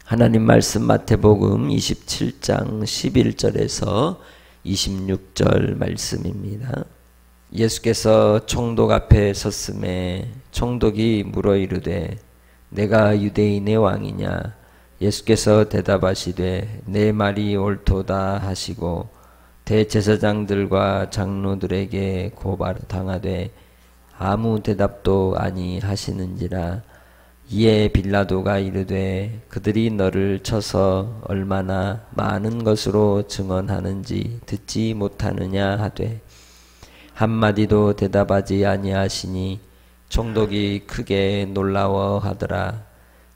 하나님 말씀 마태복음 27장 11절에서 26절 말씀입니다. 예수께서 총독 앞에 섰음에 총독이 물어 이르되 내가 유대인의 왕이냐? 예수께서 대답하시되 내 말이 옳도다 하시고 대제사장들과 장로들에게 고발당하되 아무 대답도 아니하시는지라. 이에 빌라도가 이르되 그들이 너를 쳐서 얼마나 많은 것으로 증언하는지 듣지 못하느냐 하되 한마디도 대답하지 아니하시니 총독이 크게 놀라워하더라.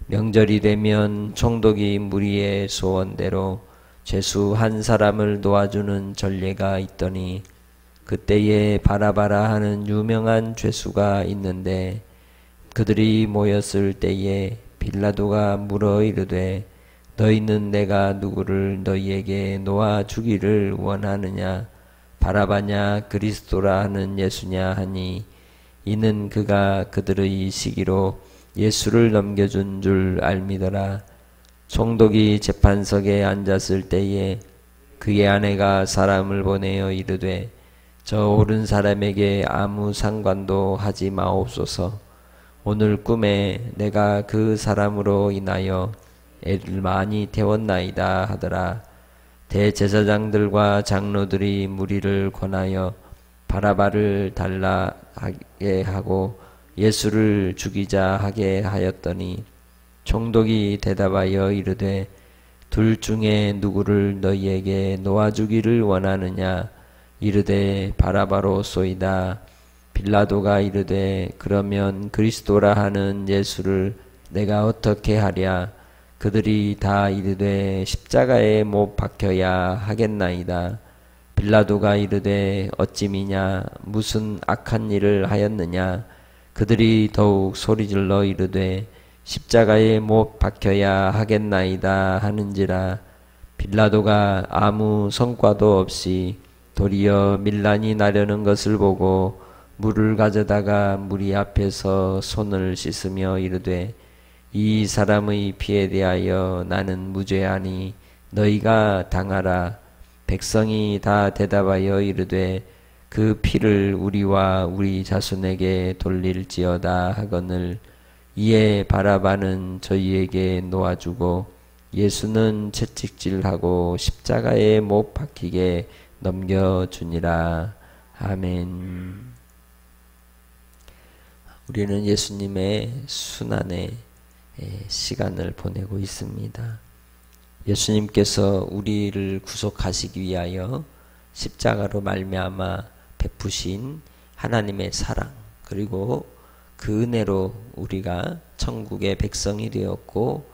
명절이 되면 총독이 무리의 소원대로 죄수 한 사람을 도와주는 전례가 있더니 그때에 바라바라 하는 유명한 죄수가 있는데 그들이 모였을 때에 빌라도가 물어 이르되 너희는 내가 누구를 너희에게 놓아 주기를 원하느냐? 바라바냐 그리스도라 하는 예수냐 하니 이는 그가 그들의 시기로 예수를 넘겨준 줄 알미더라. 총독이 재판석에 앉았을 때에 그의 아내가 사람을 보내어 이르되 저 옳은 사람에게 아무 상관도 하지 마옵소서. 오늘 꿈에 내가 그 사람으로 인하여 애를 많이 태웠나이다 하더라. 대제사장들과 장로들이 무리를 권하여 바라바를 달라 하게 하고 예수를 죽이자 하게 하였더니 총독이 대답하여 이르되 둘 중에 누구를 너희에게 놓아주기를 원하느냐? 이르되 바라바로소이다. 빌라도가 이르되 그러면 그리스도라 하는 예수를 내가 어떻게 하랴? 그들이 다 이르되 십자가에 못 박혀야 하겠나이다. 빌라도가 이르되 어찌미냐? 무슨 악한 일을 하였느냐? 그들이 더욱 소리질러 이르되 십자가에 못 박혀야 하겠나이다 하는지라. 빌라도가 아무 성과도 없이 도리어 밀란이 나려는 것을 보고 물을 가져다가 무리 앞에서 손을 씻으며 이르되 이 사람의 피에 대하여 나는 무죄하니 너희가 당하라. 백성이 다 대답하여 이르되 그 피를 우리와 우리 자손에게 돌릴지어다 하거늘. 이에 바라바는 저희에게 놓아주고 예수는 채찍질하고 십자가에 못 박히게 넘겨주니라. 아멘. 우리는 예수님의 순환의 시간을 보내고 있습니다. 예수님께서 우리를 구속하시기 위하여 십자가로 말미암아 베푸신 하나님의 사랑, 그리고 그 은혜로 우리가 천국의 백성이 되었고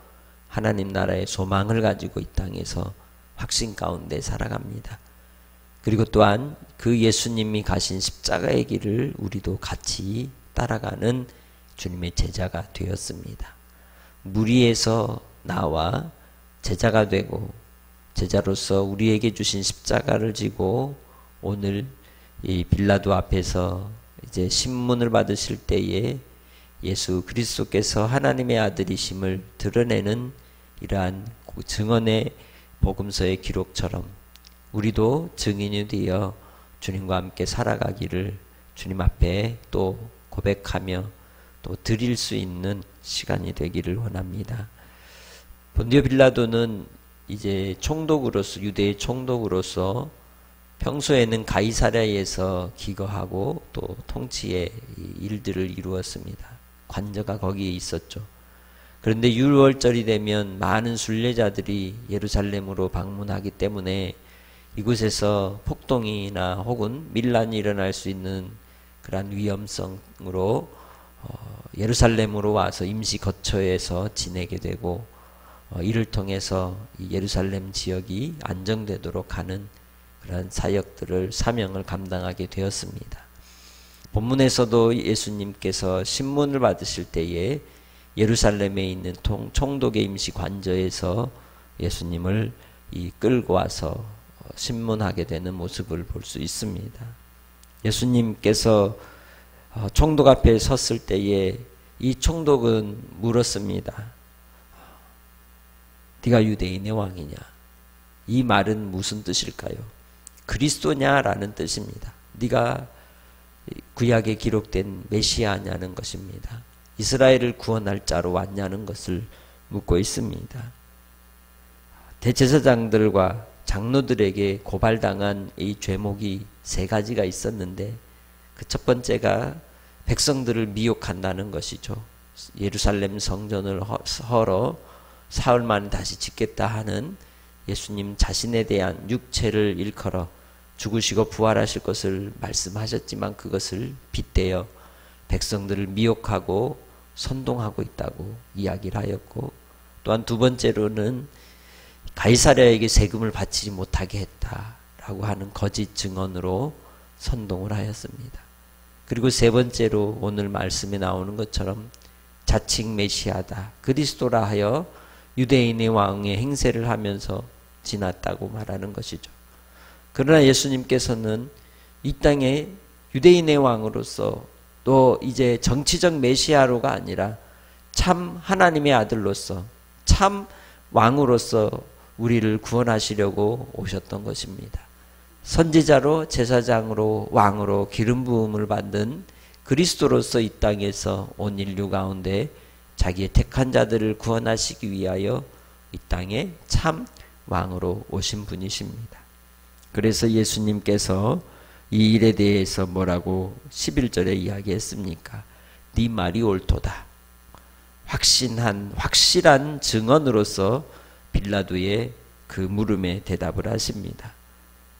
하나님 나라의 소망을 가지고 이 땅에서 확신 가운데 살아갑니다. 그리고 또한 그 예수님이 가신 십자가의 길을 우리도 같이 따라가는 주님의 제자가 되었습니다. 무리에서 나와 제자가 되고 제자로서 우리에게 주신 십자가를 지고 오늘 이 빌라도 앞에서 이제 신문을 받으실 때에 예수 그리스도께서 하나님의 아들이심을 드러내는 이러한 증언의 복음서의 기록처럼 우리도 증인이 되어 주님과 함께 살아가기를 주님 앞에 또 고백하며 또 드릴 수 있는 시간이 되기를 원합니다. 본디오 빌라도는 이제 총독으로서, 유대의 총독으로서 평소에는 가이사랴에서 기거하고 또 통치의 일들을 이루었습니다. 관저가 거기에 있었죠. 그런데 유월절이 되면 많은 순례자들이 예루살렘으로 방문하기 때문에 이곳에서 폭동이나 혹은 밀란이 일어날 수 있는 그러한 위험성으로 예루살렘으로 와서 임시 거처에서 지내게 되고 이를 통해서 이 예루살렘 지역이 안정되도록 하는 그런 사역들을, 사명을 감당하게 되었습니다. 본문에서도 예수님께서 신문을 받으실 때에 예루살렘에 있는 총독의 임시 관저에서 예수님을 끌고 와서 신문하게 되는 모습을 볼 수 있습니다. 예수님께서 총독 앞에 섰을 때에 이 총독은 물었습니다. 네가 유대인의 왕이냐? 이 말은 무슨 뜻일까요? 그리스도냐라는 뜻입니다. 네가 구약에 기록된 메시아냐는 것입니다. 이스라엘을 구원할 자로 왔냐는 것을 묻고 있습니다. 대제사장들과 장로들에게 고발당한 이 죄목이 세 가지가 있었는데 그 첫 번째가 백성들을 미혹한다는 것이죠. 예루살렘 성전을 헐어 사흘 만에 다시 짓겠다 하는 예수님 자신에 대한 육체를 일컬어 죽으시고 부활하실 것을 말씀하셨지만 그것을 빗대어 백성들을 미혹하고 선동하고 있다고 이야기를 하였고, 또한 두 번째로는 가이사랴에게 세금을 바치지 못하게 했다라고 하는 거짓 증언으로 선동을 하였습니다. 그리고 세 번째로 오늘 말씀에 나오는 것처럼 자칭 메시아다, 그리스도라 하여 유대인의 왕의 행세를 하면서 지났다고 말하는 것이죠. 그러나 예수님께서는 이 땅에 유대인의 왕으로서 또 이제 정치적 메시아로가 아니라 참 하나님의 아들로서 참 왕으로서 우리를 구원하시려고 오셨던 것입니다. 선지자로 제사장으로 왕으로 기름 부음을 받는 그리스도로서 이 땅에서 온 인류 가운데 자기의 택한 자들을 구원하시기 위하여 이 땅에 참 왕으로 오신 분이십니다. 그래서 예수님께서 이 일에 대해서 뭐라고 11절에 이야기했습니까? 네 말이 옳도다. 확실한 증언으로서 빌라도의 그 물음에 대답을 하십니다.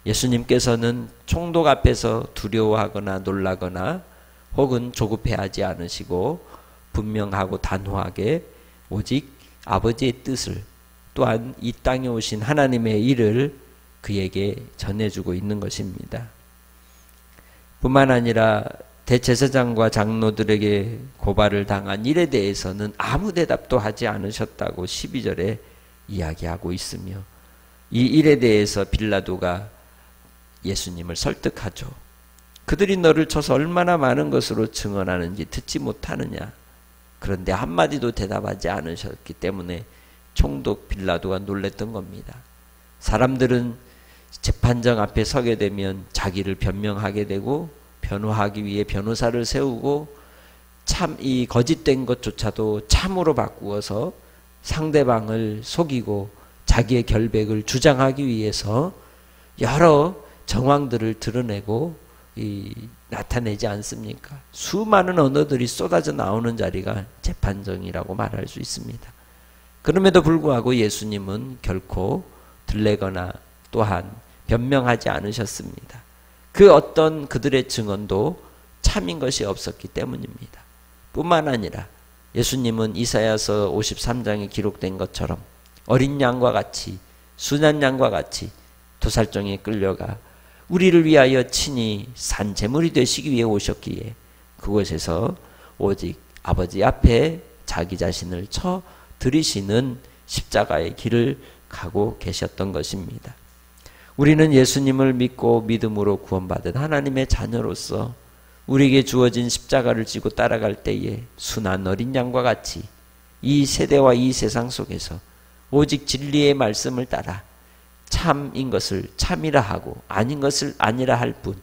예수님께서는 총독 앞에서 두려워하거나 놀라거나 혹은 조급해하지 않으시고 분명하고 단호하게 오직 아버지의 뜻을, 또한 이 땅에 오신 하나님의 일을 그에게 전해주고 있는 것입니다. 뿐만 아니라 대제사장과 장로들에게 고발을 당한 일에 대해서는 아무 대답도 하지 않으셨다고 12절에 이야기하고 있으며, 이 일에 대해서 빌라도가 예수님을 설득하죠. 그들이 너를 쳐서 얼마나 많은 것으로 증언하는지 듣지 못하느냐. 그런데 한마디도 대답하지 않으셨기 때문에 총독 빌라도가 놀랬던 겁니다. 사람들은 재판장 앞에 서게 되면 자기를 변명하게 되고 변호하기 위해 변호사를 세우고 참 이 거짓된 것조차도 참으로 바꾸어서 상대방을 속이고 자기의 결백을 주장하기 위해서 여러 정황들을 드러내고 나타내지 않습니까? 수많은 언어들이 쏟아져 나오는 자리가 재판정이라고 말할 수 있습니다. 그럼에도 불구하고 예수님은 결코 들레거나 또한 변명하지 않으셨습니다. 그 어떤 그들의 증언도 참인 것이 없었기 때문입니다. 뿐만 아니라 예수님은 이사야서 53장에 기록된 것처럼 어린 양과 같이 순한 양과 같이 도살장에 끌려가 우리를 위하여 친히 산 제물이 되시기 위해 오셨기에 그곳에서 오직 아버지 앞에 자기 자신을 쳐 드리시는 십자가의 길을 가고 계셨던 것입니다. 우리는 예수님을 믿고 믿음으로 구원받은 하나님의 자녀로서 우리에게 주어진 십자가를 지고 따라갈 때에 순한 어린 양과 같이 이 세대와 이 세상 속에서 오직 진리의 말씀을 따라 참인 것을 참이라 하고 아닌 것을 아니라 할 뿐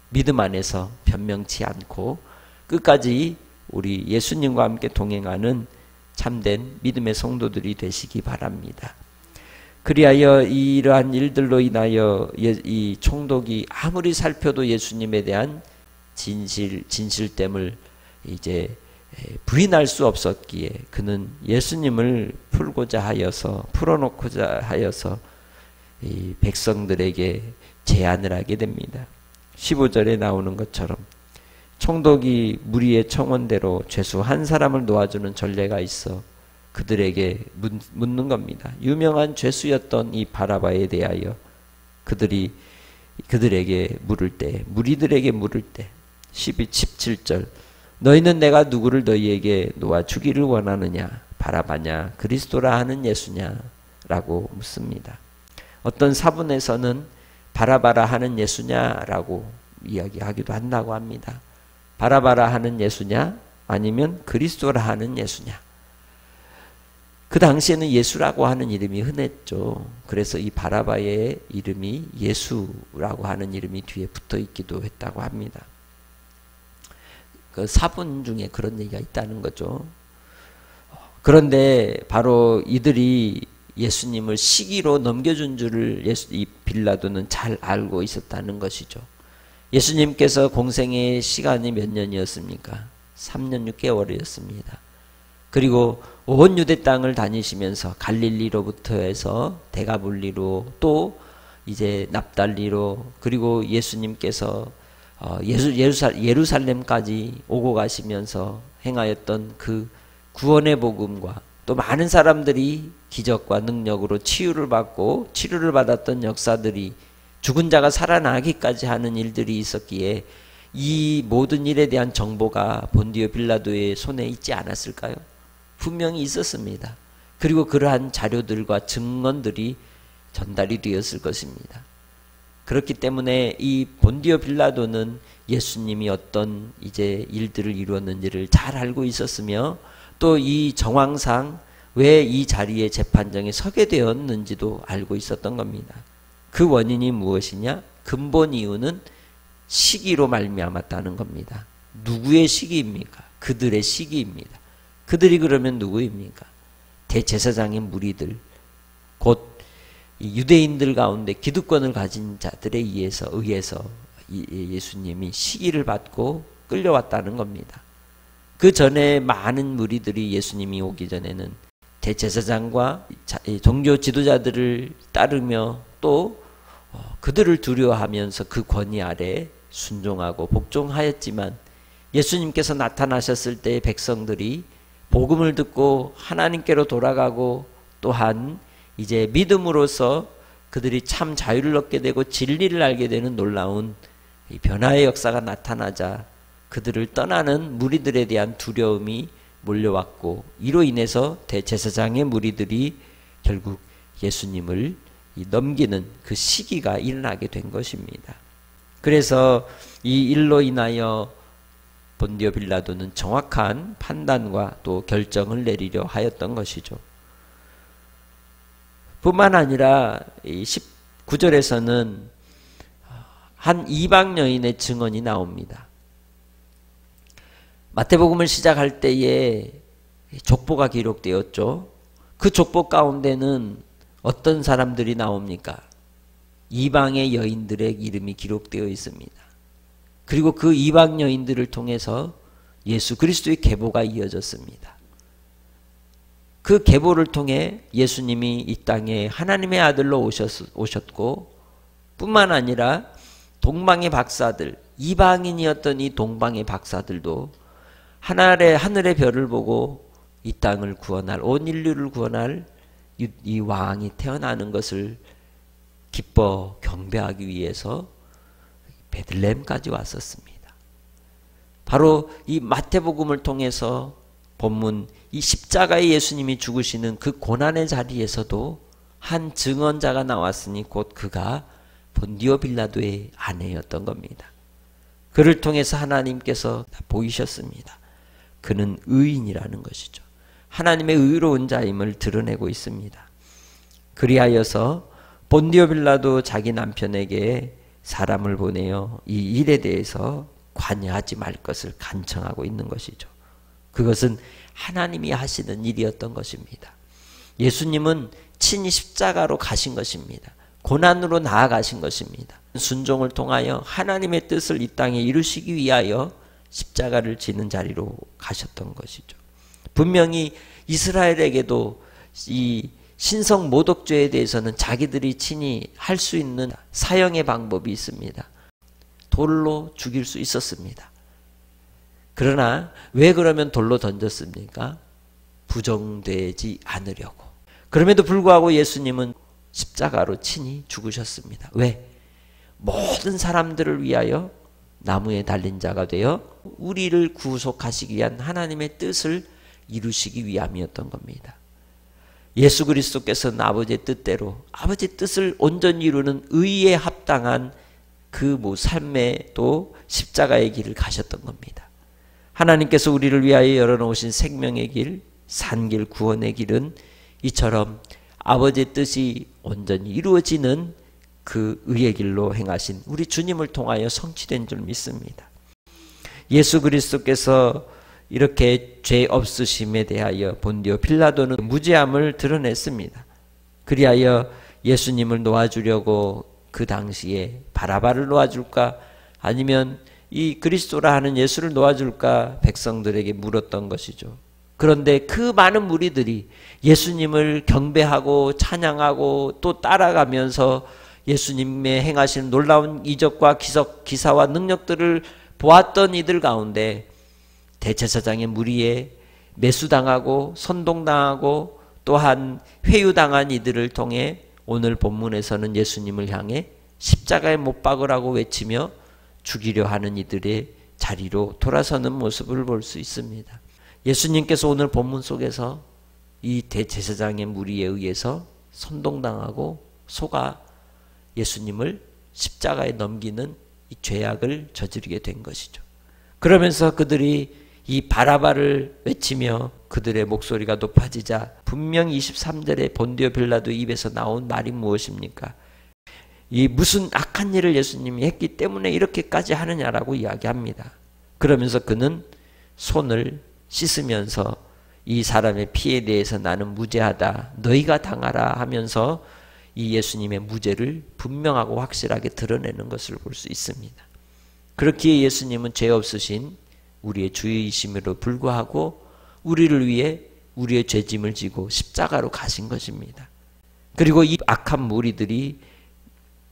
믿음 안에서 변명치 않고 끝까지 우리 예수님과 함께 동행하는 참된 믿음의 성도들이 되시기 바랍니다. 그리하여 이러한 일들로 인하여 이 총독이 아무리 살펴도 예수님에 대한 진실됨을 이제 부인할 수 없었기에 그는 예수님을 풀어놓고자 하여서 이 백성들에게 제안을 하게 됩니다. 15절에 나오는 것처럼 총독이 무리의 청원대로 죄수 한 사람을 놓아주는 전례가 있어 그들에게 묻는 겁니다. 유명한 죄수였던 이 바라바에 대하여 그들에게 물을 때, 무리들에게 물을 때 17절 너희는 내가 누구를 너희에게 놓아 주기를 원하느냐, 바라바냐, 그리스도라 하는 예수냐 라고 묻습니다. 어떤 사본에서는 바라바라 하는 예수냐라고 이야기하기도 한다고 합니다. 바라바라 하는 예수냐 아니면 그리스도라 하는 예수냐. 그 당시에는 예수라고 하는 이름이 흔했죠. 그래서 이 바라바의 이름이 예수라고 하는 이름이 뒤에 붙어 있기도 했다고 합니다. 그 사본 중에 그런 얘기가 있다는 거죠. 그런데 바로 이들이 예수님을 시기로 넘겨준 줄을 이 빌라도는 잘 알고 있었다는 것이죠. 예수님께서 공생의 시간이 몇 년이었습니까? 3년 6개월이었습니다. 그리고 온 유대 땅을 다니시면서 갈릴리로부터 해서 데가볼리로 또 이제 납달리로 그리고 예수님께서 예루살렘까지 오고 가시면서 행하였던 그 구원의 복음과 또 많은 사람들이 기적과 능력으로 치유를 받고 치료를 받았던 역사들이 죽은 자가 살아나기까지 하는 일들이 있었기에 이 모든 일에 대한 정보가 본디오 빌라도의 손에 있지 않았을까요? 분명히 있었습니다. 그리고 그러한 자료들과 증언들이 전달이 되었을 것입니다. 그렇기 때문에 이 본디오 빌라도는 예수님이 어떤 이제 일들을 이루었는지를 잘 알고 있었으며 또 이 정황상 왜 이 자리에 재판정에 서게 되었는지도 알고 있었던 겁니다. 그 원인이 무엇이냐? 근본 이유는 시기로 말미암았다는 겁니다. 누구의 시기입니까? 그들의 시기입니다. 그들이 그러면 누구입니까? 대제사장의 무리들, 곧 유대인들 가운데 기득권을 가진 자들에 의해서 예수님이 시기를 받고 끌려왔다는 겁니다. 그 전에 많은 무리들이 예수님이 오기 전에는 대제사장과 종교 지도자들을 따르며 또 그들을 두려워하면서 그 권위 아래 순종하고 복종하였지만 예수님께서 나타나셨을 때 백성들이 복음을 듣고 하나님께로 돌아가고 또한 이제 믿음으로써 그들이 참 자유를 얻게 되고 진리를 알게 되는 놀라운 변화의 역사가 나타나자 그들을 떠나는 무리들에 대한 두려움이 몰려왔고 이로 인해서 대제사장의 무리들이 결국 예수님을 넘기는 그 시기가 일어나게 된 것입니다. 그래서 이 일로 인하여 본디오 빌라도는 정확한 판단과 또 결정을 내리려 하였던 것이죠. 뿐만 아니라 19절에서는 한 이방 여인의 증언이 나옵니다. 마태복음을 시작할 때에 족보가 기록되었죠. 그 족보 가운데는 어떤 사람들이 나옵니까? 이방의 여인들의 이름이 기록되어 있습니다. 그리고 그 이방 여인들을 통해서 예수 그리스도의 계보가 이어졌습니다. 그 계보를 통해 예수님이 이 땅에 하나님의 아들로 오셨고 뿐만 아니라 동방의 박사들, 이방인이었던 이 동방의 박사들도 하늘의 별을 보고 이 땅을 구원할, 온 인류를 구원할 이 왕이 태어나는 것을 기뻐 경배하기 위해서 베들레헴까지 왔었습니다. 바로 이 마태복음을 통해서 본문 이 십자가에 예수님이 죽으시는 그 고난의 자리에서도 한 증언자가 나왔으니 곧 그가 본디오 빌라도의 아내였던 겁니다. 그를 통해서 하나님께서 보이셨습니다. 그는 의인이라는 것이죠. 하나님의 의로운 자임을 드러내고 있습니다. 그리하여서 본디오 빌라도 자기 남편에게 사람을 보내어 이 일에 대해서 관여하지 말 것을 간청하고 있는 것이죠. 그것은 하나님이 하시는 일이었던 것입니다. 예수님은 친히 십자가로 가신 것입니다. 고난으로 나아가신 것입니다. 순종을 통하여 하나님의 뜻을 이 땅에 이루시기 위하여 십자가를 지는 자리로 가셨던 것이죠. 분명히 이스라엘에게도 이 신성 모독죄에 대해서는 자기들이 친히 할 수 있는 사형의 방법이 있습니다. 돌로 죽일 수 있었습니다. 그러나 왜 그러면 돌로 던졌습니까? 부정되지 않으려고. 그럼에도 불구하고 예수님은 십자가로 친히 죽으셨습니다. 왜? 모든 사람들을 위하여 나무에 달린 자가 되어 우리를 구속하시기 위한 하나님의 뜻을 이루시기 위함이었던 겁니다. 예수 그리스도께서는 아버지의 뜻대로 아버지의 뜻을 온전히 이루는 의에 합당한 그 삶에 또 십자가의 길을 가셨던 겁니다. 하나님께서 우리를 위하여 열어놓으신 생명의 길, 산길, 구원의 길은 이처럼 아버지의 뜻이 온전히 이루어지는 그 의의 길로 행하신 우리 주님을 통하여 성취된 줄 믿습니다. 예수 그리스도께서 이렇게 죄 없으심에 대하여 본디오 빌라도는 무죄함을 드러냈습니다. 그리하여 예수님을 놓아주려고 그 당시에 바라바를 놓아줄까 아니면 이 그리스도라 하는 예수를 놓아줄까 백성들에게 물었던 것이죠. 그런데 그 많은 무리들이 예수님을 경배하고 찬양하고 또 따라가면서 예수님의 행하시는 놀라운 이적과 기사와 능력들을 보았던 이들 가운데 대제사장의 무리에 매수당하고 선동당하고 또한 회유당한 이들을 통해 오늘 본문에서는 예수님을 향해 십자가에 못 박으라고 외치며 죽이려 하는 이들의 자리로 돌아서는 모습을 볼 수 있습니다. 예수님께서 오늘 본문 속에서 이 대제사장의 무리에 의해서 선동당하고 속아 예수님을 십자가에 넘기는 이 죄악을 저지르게 된 것이죠. 그러면서 그들이 이 바라바를 외치며 그들의 목소리가 높아지자 분명히 23절에 본디오 빌라도 입에서 나온 말이 무엇입니까? 이 무슨 악한 일을 예수님이 했기 때문에 이렇게까지 하느냐라고 이야기합니다. 그러면서 그는 손을 씻으면서 이 사람의 피에 대해서 나는 무죄하다. 너희가 당하라 하면서 이 예수님의 무죄를 분명하고 확실하게 드러내는 것을 볼 수 있습니다. 그렇기에 예수님은 죄 없으신 우리의 주이심에도 불구하고 우리를 위해 우리의 죄짐을 지고 십자가로 가신 것입니다. 그리고 이 악한 무리들이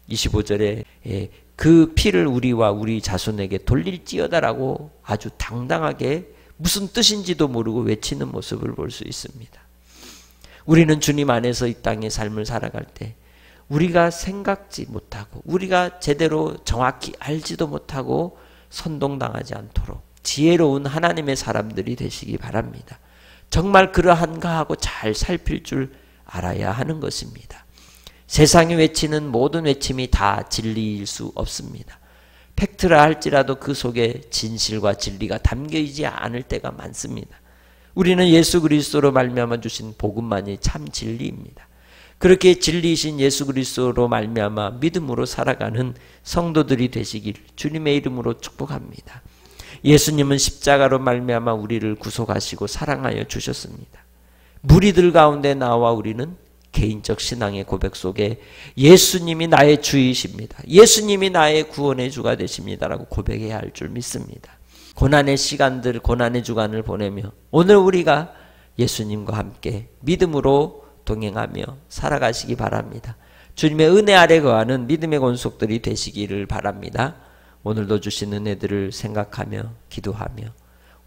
25절에 그 피를 우리와 우리 자손에게 돌릴지어다라고 아주 당당하게 무슨 뜻인지도 모르고 외치는 모습을 볼 수 있습니다. 우리는 주님 안에서 이 땅의 삶을 살아갈 때 우리가 생각지 못하고 우리가 제대로 정확히 알지도 못하고 선동당하지 않도록 지혜로운 하나님의 사람들이 되시기 바랍니다. 정말 그러한가 하고 잘 살필 줄 알아야 하는 것입니다. 세상이 외치는 모든 외침이 다 진리일 수 없습니다. 팩트라 할지라도 그 속에 진실과 진리가 담겨있지 않을 때가 많습니다. 우리는 예수 그리스도로 말미암아 주신 복음만이 참 진리입니다. 그렇게 진리이신 예수 그리스도로 말미암아 믿음으로 살아가는 성도들이 되시길 주님의 이름으로 축복합니다. 예수님은 십자가로 말미암아 우리를 구속하시고 사랑하여 주셨습니다. 무리들 가운데 나와 우리는 개인적 신앙의 고백 속에 예수님이 나의 주이십니다. 예수님이 나의 구원의 주가 되십니다라고 고백해야 할 줄 믿습니다. 고난의 시간들, 고난의 주간을 보내며 오늘 우리가 예수님과 함께 믿음으로 동행하며 살아가시기 바랍니다. 주님의 은혜 아래 거하는 믿음의 권속들이 되시기를 바랍니다. 오늘도 주신 은혜들을 생각하며 기도하며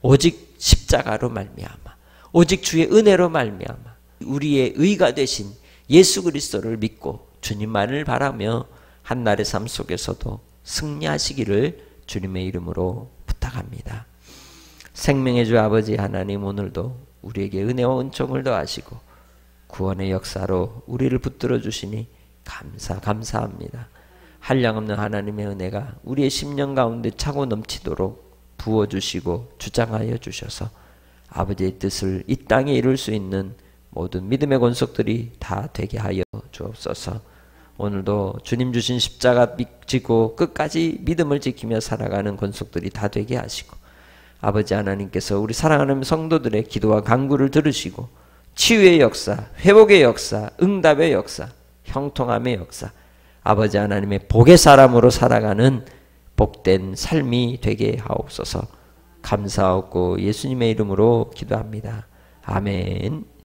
오직 십자가로 말미암아 오직 주의 은혜로 말미암아 우리의 의가 되신 예수 그리스도를 믿고 주님만을 바라며 한날의 삶 속에서도 승리하시기를 주님의 이름으로 부탁합니다. 생명의 주 아버지 하나님, 오늘도 우리에게 은혜와 은총을 더하시고 구원의 역사로 우리를 붙들어 주시니 감사합니다. 한량없는 하나님의 은혜가 우리의 심령 가운데 차고 넘치도록 부어주시고 주장하여 주셔서 아버지의 뜻을 이 땅에 이룰 수 있는 모든 믿음의 권속들이 다 되게 하여 주옵소서. 오늘도 주님 주신 십자가 지고 끝까지 믿음을 지키며 살아가는 권속들이 다 되게 하시고 아버지 하나님께서 우리 사랑하는 성도들의 기도와 간구를 들으시고 치유의 역사, 회복의 역사, 응답의 역사, 형통함의 역사, 아버지 하나님의 복의 사람으로 살아가는 복된 삶이 되게 하옵소서. 감사하고 예수님의 이름으로 기도합니다. 아멘.